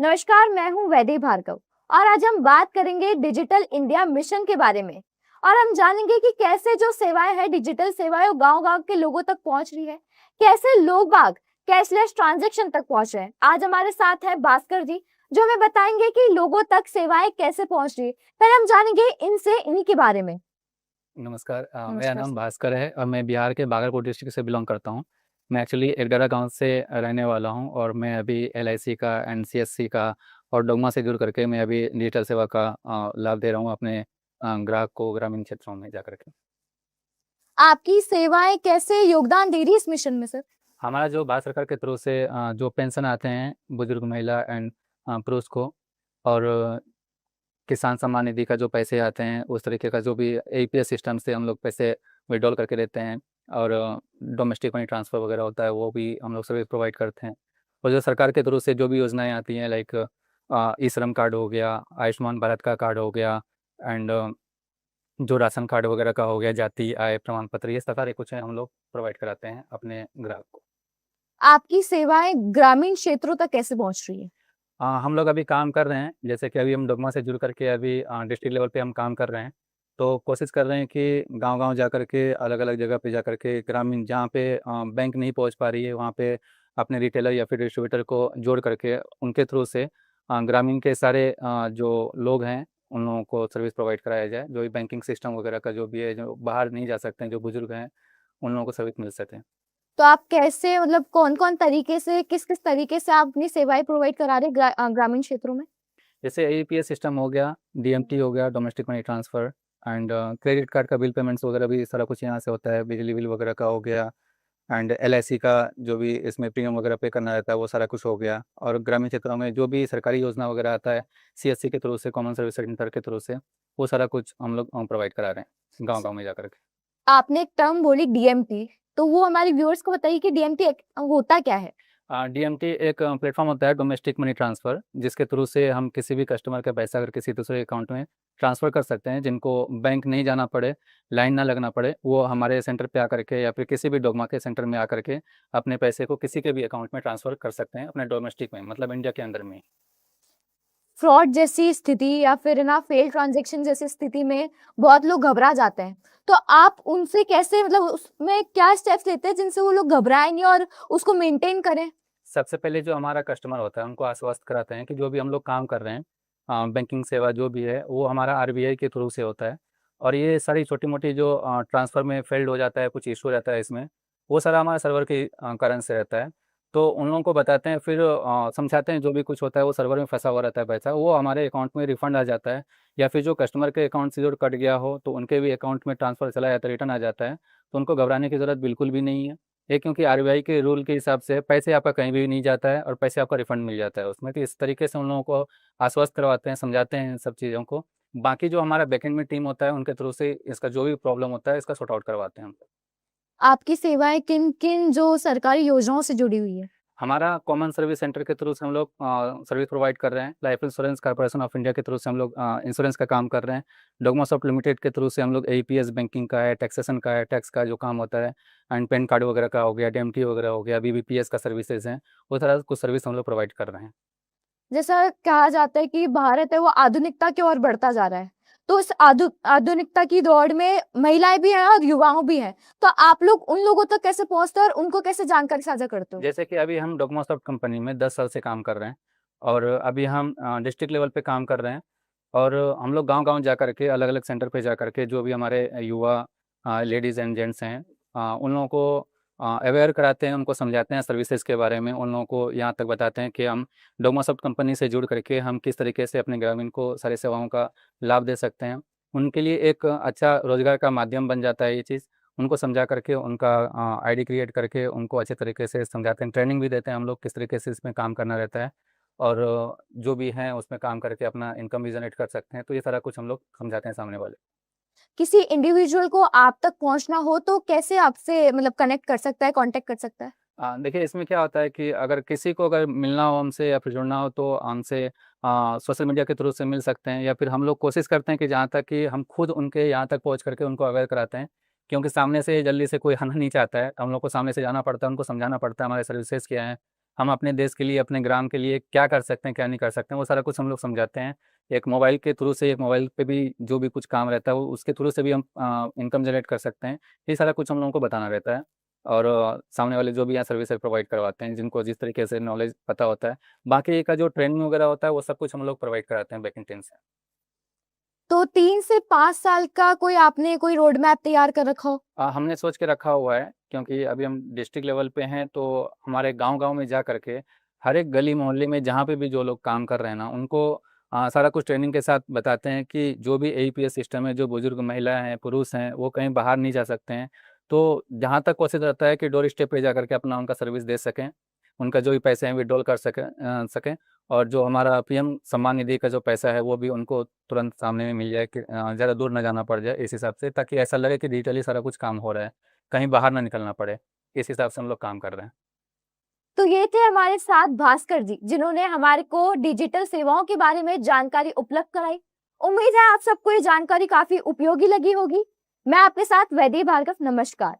नमस्कार, मैं हूं वैदेही भार्गव और आज हम बात करेंगे डिजिटल इंडिया मिशन के बारे में। और हम जानेंगे कि कैसे जो सेवाएं हैं, डिजिटल सेवाएं, वो गांव-गांव के लोगों तक पहुंच रही है। कैसे लोग बाग कैशलेस ट्रांजैक्शन तक पहुंच रहे हैं। आज हमारे साथ है भास्कर जी, जो हमें बताएंगे कि लोगों तक सेवाएं कैसे पहुंच रही है। पहले हम जानेंगे इनसे इन्हीं के बारे में। नमस्कार, मेरा नमस्कार नाम सर। भास्कर है और मैं बिहार के बागलकोट डिस्ट्रिक्ट से बिलोंग करता हूँ। मैं एक्चुअली एगडारा गांव से रहने वाला हूँ और मैं अभी एलआईसी का, एनसीएससी का और डोगमा से जुड़ करके मैं अभी डिजिटल सेवा का लाभ दे रहा हूँ अपने ग्राहक को ग्रामीण क्षेत्रों में जा करके। आपकी सेवाएं कैसे योगदान दे रही है इस मिशन में सर? हमारा जो भारत सरकार के थ्रू से जो पेंशन आते हैं बुजुर्ग महिला एंड पुरुष को, और किसान सम्मान निधि का जो पैसे आते हैं उस तरीके का जो भी एपीएस सिस्टम से हम लोग पैसे विड्रॉल करके देते हैं, और डोमेस्टिक मनी ट्रांसफ़र वगैरह होता है वो भी हम लोग सर्विस प्रोवाइड करते हैं। और जो सरकार के थ्रू से जो भी योजनाएं आती हैं, लाइक ई श्रम कार्ड हो गया, आयुष्मान भारत का कार्ड हो गया, एंड जो राशन कार्ड वगैरह का हो गया, जाति आय प्रमाण पत्र, ये सारे कुछ है हम लोग प्रोवाइड कराते हैं अपने ग्राहक को। आपकी सेवाएं ग्रामीण क्षेत्रों तक कैसे पहुंच रही है? हम लोग अभी काम कर रहे हैं, जैसे कि अभी हम डोगमा से जुड़ करके अभी डिस्ट्रिक्ट लेवल पे हम काम कर रहे हैं। तो कोशिश कर रहे हैं कि गांव-गांव जा करके, अलग-अलग जगह पे जा करके, ग्रामीण जहाँ पे बैंक नहीं पहुंच पा रही है वहाँ पे अपने रिटेलर या फिर डिस्ट्रीब्यूटर को जोड़ करके उनके थ्रू से ग्रामीण के सारे जो लोग हैं उन लोगों को सर्विस प्रोवाइड कराया जाए। जो भी बैंकिंग सिस्टम वगैरह का जो भी है, जो बाहर नहीं जा सकते हैं, जो बुजुर्ग हैं, उन लोगों को सर्विस मिल सके। तो आप कैसे मतलब कौन-कौन तरीके से किस-किस तरीके से आप अपनी सेवाएँ प्रोवाइड करा रहे हैं ग्रामीण क्षेत्रों में? जैसे एईपीएस सिस्टम हो गया, डीएमटी हो गया, domestic money transfer, and credit card का बिल पेमेंट्स वगैरह भी सारा कुछ यहाँ से होता है, बिजली बिल वगैरह का हो गया, एंड एलआईसी का जो भी इसमें प्रीमियम वगैरह पे करना रहता है वो सारा कुछ हो गया। और ग्रामीण क्षेत्रों में जो भी सरकारी योजना वगैरह आता है सीएससी के थ्रू से, कॉमन सर्विस सेंटर के थ्रू से, वो सारा कुछ हम लोग प्रोवाइड करा रहे हैं गाँव-गाँव में जा कर के। आपने एक टर्म बोली डीएमटी, तो वो हमारे व्यूअर्स को बताइए कि डीएमटी होता क्या है? डीएमटी एक प्लेटफ़ॉर्म होता है, डोमेस्टिक मनी ट्रांसफ़र, जिसके थ्रू से हम किसी भी कस्टमर का पैसा अगर किसी दूसरे अकाउंट में ट्रांसफ़र कर सकते हैं, जिनको बैंक नहीं जाना पड़े, लाइन ना लगना पड़े, वो हमारे सेंटर पे आकर के या फिर किसी भी डोगमा के सेंटर में आकर के अपने पैसे को किसी के भी अकाउंट में ट्रांसफ़र कर सकते हैं, अपने डोमेस्टिक में, मतलब इंडिया के अंदर में ही। फ्रॉड जैसी स्थिति या फिर ना फेल ट्रांज़ैक्शन जैसी स्थिति में बहुत लोग घबरा जाते हैं। तो आप उनसे कैसे मतलब उसमें क्या स्टेप्स लेते हैं जिनसे वो लोग घबराएँ नहीं और उसको मेंटेन करें? सबसे पहले जो हमारा कस्टमर होता है उनको आश्वस्त कराते हैं कि जो भी हम लोग काम कर रहे हैं, बैंकिंग सेवा जो भी है वो हमारा आरबीआई के थ्रू से होता है, और ये सारी छोटी-मोटी जो ट्रांसफ़र में फ़ेल्ड हो जाता है, कुछ इश्यू रहता है इसमें, वो सारा हमारा सर्वर के कारण से रहता है। तो उन लोगों को बताते हैं, फिर समझाते हैं, जो भी कुछ होता है वो सर्वर में फँसा हुआ रहता है पैसा, वो हमारे अकाउंट में रिफ़ंड आ जाता है, या फिर जो कस्टमर के अकाउंट से जो कट गया हो तो उनके भी अकाउंट में ट्रांसफ़र चला जाता है, रिटर्न आ जाता है। तो उनको घबराने की ज़रूरत बिल्कुल भी नहीं है। ये क्योंकि आरबीआई के रूल के हिसाब से पैसे आपका कहीं भी नहीं जाता है और पैसे आपका रिफंड मिल जाता है उसमें। तो इस तरीके से उन लोगों को आश्वस्त करवाते हैं, समझाते हैं इन सब चीज़ों को। बाकी जो हमारा बैकएंड में टीम होता है उनके थ्रू से इसका जो भी प्रॉब्लम होता है इसका सॉर्ट आउट करवाते हैं हम। आपकी सेवाएँ किन-किन जो सरकारी योजनाओं से जुड़ी हुई है? हमारा कॉमन सर्विस सेंटर के थ्रू से हम लोग सर्विस प्रोवाइड कर रहे हैं। Life insurance corporation of India के थ्रू से हम लोग इंश्योरेंस का काम कर रहे हैं। डोगमा सॉफ्ट लिमिटेड के थ्रू से हम लोग एईपीएस बैंकिंग का है, टैक्सेशन का है, टैक्स का जो काम होता है, एंड पैन कार्ड वगैरह का हो गया, डीएमटी वगैरह हो गया, बीबीपीएस का सर्विसेज हैं, वो सारा कुछ सर्विस हम लोग प्रोवाइड कर रहे हैं। जैसा कहा जाता है कि भारत है वो आधुनिकता की ओर बढ़ता जा रहा है। तो इस आधुनिकता की दौड़ में महिलाएँ भी हैं और युवाओं भी हैं। तो आप लोग उन लोगों तक कैसे पहुँचते हो और उनको कैसे जानकारी साझा करते हो? जैसे कि अभी हम डोकोमो सॉफ्ट कंपनी में 10 साल से काम कर रहे हैं, और अभी हम डिस्ट्रिक्ट लेवल पे काम कर रहे हैं, और हम लोग गांव-गांव जा कर के, अलग-अलग सेंटर पे जा कर के, जो भी हमारे युवा लेडीज़ एंड जेंट्स हैं, उन लोगों को अवेयर कराते हैं, उनको समझाते हैं सर्विसेज के बारे में, उन लोगों को यहाँ तक बताते हैं कि हम डोकोमो सॉफ्ट कंपनी से जुड़ करके हम किस तरीके से अपने ग्रामीण को सारी सेवाओं का लाभ दे सकते हैं। उनके लिए एक अच्छा रोज़गार का माध्यम बन जाता है ये चीज़। उनको समझा करके, उनका आईडी क्रिएट करके उनको अच्छे तरीके से समझाते हैं, ट्रेनिंग भी देते हैं हम लोग किस तरीके से इसमें काम करना रहता है, और जो भी हैं उसमें काम करके अपना इनकम भी जनरेट कर सकते हैं। तो ये सारा कुछ हम लोग समझाते हैं सामने वाले। किसी इंडिविजुअल को आप तक पहुँचना हो तो कैसे आपसे मतलब कनेक्ट कर सकता है, कॉन्टैक्ट कर सकता है? देखिए, इसमें क्या होता है कि अगर किसी को अगर मिलना हो हमसे या फिर जुड़ना हो तो हमसे सोशल मीडिया के थ्रू से मिल सकते हैं, या फिर हम लोग कोशिश करते हैं कि जहाँ तक कि हम खुद उनके यहाँ तक पहुँच करके उनको अवेयर कराते हैं, क्योंकि सामने से जल्दी से कोई आना नहीं चाहता है। हम लोग को सामने से जाना पड़ता है, उनको समझाना पड़ता है हमारे सर्विसेज क्या हैं, हम अपने देश के लिए, अपने ग्राम के लिए क्या कर सकते हैं, क्या नहीं कर सकते हैं, वो सारा कुछ हम लोग समझाते हैं। एक मोबाइल के थ्रू से, एक मोबाइल पे भी जो भी कुछ काम रहता है वो उसके थ्रू से भी हम इनकम जनरेट कर सकते हैं। ये सारा कुछ हम लोगों को बताना रहता है। और सामने वाले जो भी यहाँ सर्विसेज प्रोवाइड करवाते हैं, जिनको जिस तरीके से नॉलेज पता होता है, बाकी का जो ट्रेनिंग वगैरह होता है वो सब कुछ हम लोग प्रोवाइड कराते हैं बैंकिंग टीम से। तो 3 से 5 साल का आपने कोई रोड मैप तैयार कर रखा हो? हमने सोच के रखा हुआ है, क्योंकि अभी हम डिस्ट्रिक्ट लेवल पे हैं, तो हमारे गांव-गांव में जा करके हर एक गली मोहल्ले में जहाँ पे भी जो लोग काम कर रहे हैं ना, उनको सारा कुछ ट्रेनिंग के साथ बताते हैं कि जो भी एईपीएस सिस्टम है, जो बुजुर्ग महिला हैं, पुरुष हैं, वो कहीं बाहर नहीं जा सकते हैं। तो जहाँ तक कोशिश रहता है कि डोर स्टेप पे जा करके अपना उनका सर्विस दे सकें, उनका जो भी पैसे हैं विथड्रॉल कर सकें, और जो हमारा पीएम सम्मान निधि का जो पैसा है वो भी उनको तुरंत सामने में मिल जाए, कि ज़्यादा दूर ना जाना पड़ जाए इस हिसाब से, ताकि ऐसा लगे कि डिजिटली सारा कुछ काम हो रहा है, कहीं बाहर ना निकलना पड़े। इस हिसाब से हम लोग काम कर रहे हैं। तो ये थे हमारे साथ भास्कर जी, जिन्होंने हमारे को डिजिटल सेवाओं के बारे में जानकारी उपलब्ध कराई। उम्मीद है आप सबको ये जानकारी काफी उपयोगी लगी होगी। मैं आपके साथ वैदेही भार्गव, नमस्कार।